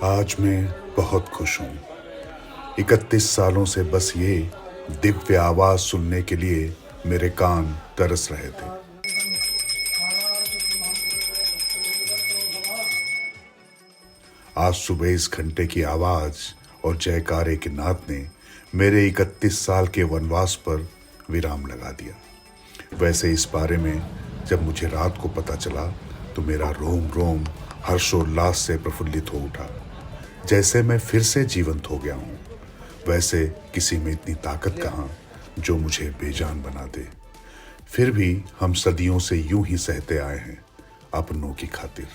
आज मैं बहुत खुश हूँ। 31 सालों से बस ये दिव्य आवाज सुनने के लिए मेरे कान तरस रहे थे। आज सुबह इस घंटे की आवाज और जयकारे के नाद ने मेरे 31 साल के वनवास पर विराम लगा दिया। वैसे इस बारे में जब मुझे रात को पता चला तो मेरा रोम रोम हर्षोल्लास से प्रफुल्लित हो उठा, जैसे मैं फिर से जीवंत हो गया हूँ। वैसे किसी में इतनी ताकत कहाँ जो मुझे बेजान बना दे। फिर भी हम सदियों से यूं ही सहते आए हैं अपनों की खातिर।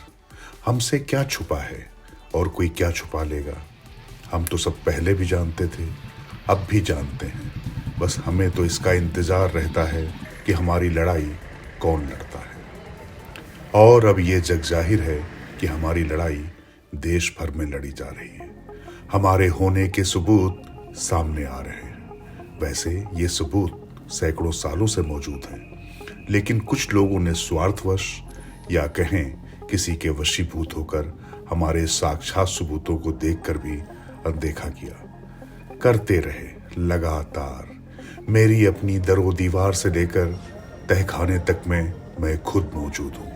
हमसे क्या छुपा है और कोई क्या छुपा लेगा। हम तो सब पहले भी जानते थे, अब भी जानते हैं। बस हमें तो इसका इंतजार रहता है कि हमारी लड़ाई कौन लड़ता है। और अब ये जग जाहिर है कि हमारी लड़ाई देश भर में लड़ी जा रही है। हमारे होने के सबूत सामने आ रहे हैं। वैसे ये सबूत सैकड़ों सालों से मौजूद हैं, लेकिन कुछ लोगों ने स्वार्थवश या कहें किसी के वशीभूत होकर हमारे साक्षात सबूतों को देखकर भी अनदेखा किया। करते रहे लगातार। मेरी अपनी दरो दीवार से लेकर तहखाने तक में मैं खुद मौजूद हूँ,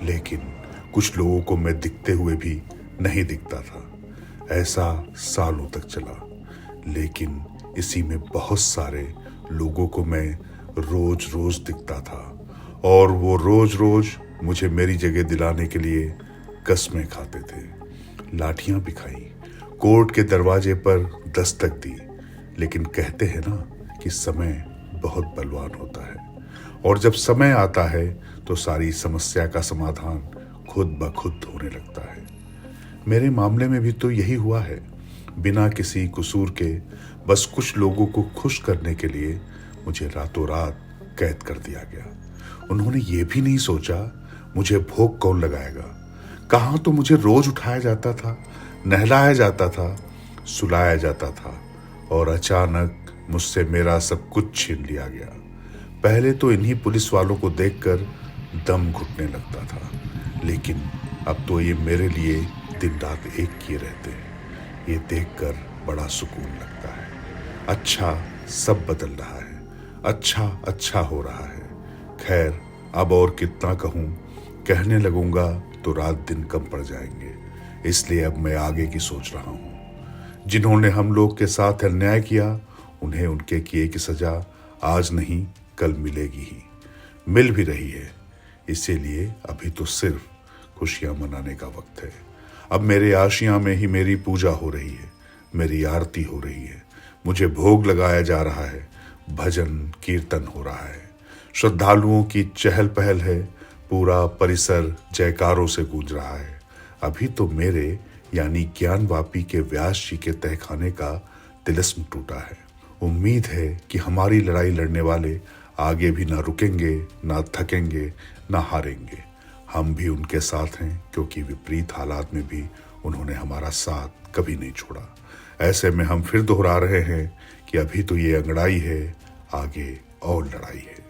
लेकिन कुछ लोगों को मैं दिखते हुए भी नहीं दिखता था। ऐसा सालों तक चला, लेकिन इसी में बहुत सारे लोगों को मैं रोज रोज दिखता था, और वो रोज रोज मुझे मेरी जगह दिलाने के लिए कस्में खाते थे। लाठियां भी खाई, कोर्ट के दरवाजे पर दस्तक दी, लेकिन कहते हैं ना कि समय बहुत बलवान होता है, और जब समय आता है तो सारी समस्या का समाधान खुद ब खुद होने लगता है। मेरे मामले में भी तो यही हुआ है। बिना किसी कसूर के बस कुछ लोगों को खुश करने के लिए मुझे रातों रात कैद कर दिया गया। उन्होंने ये भी नहीं सोचा मुझे भोग कौन लगाएगा। कहाँ तो मुझे रोज उठाया जाता था, नहलाया जाता था, सुलाया जाता था, और अचानक मुझसे मेरा सब कुछ छीन लिया गया। पहले तो इन्हीं पुलिस वालों को देखकर दम घुटने लगता था, लेकिन अब तो ये मेरे लिए दिन रात एक किए रहते हैं। ये देखकर बड़ा सुकून लगता है। अच्छा, सब बदल रहा है, अच्छा अच्छा हो रहा है। खैर, अब और कितना कहूँ, कहने लगूंगा तो रात दिन कम पड़ जाएंगे। इसलिए अब मैं आगे की सोच रहा हूँ। जिन्होंने हम लोग के साथ अन्याय किया, उन्हें उनके किए की सजा आज नहीं कल मिलेगी ही, मिल भी रही है। इसीलिए अभी तो सिर्फ खुशियां मनाने का वक्त है। अब मेरे आशियां में ही मेरी पूजा हो रही है, मेरी आरती हो रही है, मुझे भोग लगाया जा रहा है, भजन कीर्तन हो रहा है, श्रद्धालुओं की चहल पहल है, पूरा परिसर जयकारों से गूंज रहा है। अभी तो मेरे यानी ज्ञानवापी के व्यास जी के तहखाने का तिलिस्म टूटा है। उम्मीद है कि हमारी लड़ाई लड़ने वाले आगे भी ना रुकेंगे, ना थकेंगे, ना हारेंगे। हम भी उनके साथ हैं, क्योंकि विपरीत हालात में भी उन्होंने हमारा साथ कभी नहीं छोड़ा। ऐसे में हम फिर दोहरा रहे हैं कि अभी तो ये अंगड़ाई है, आगे और लड़ाई है।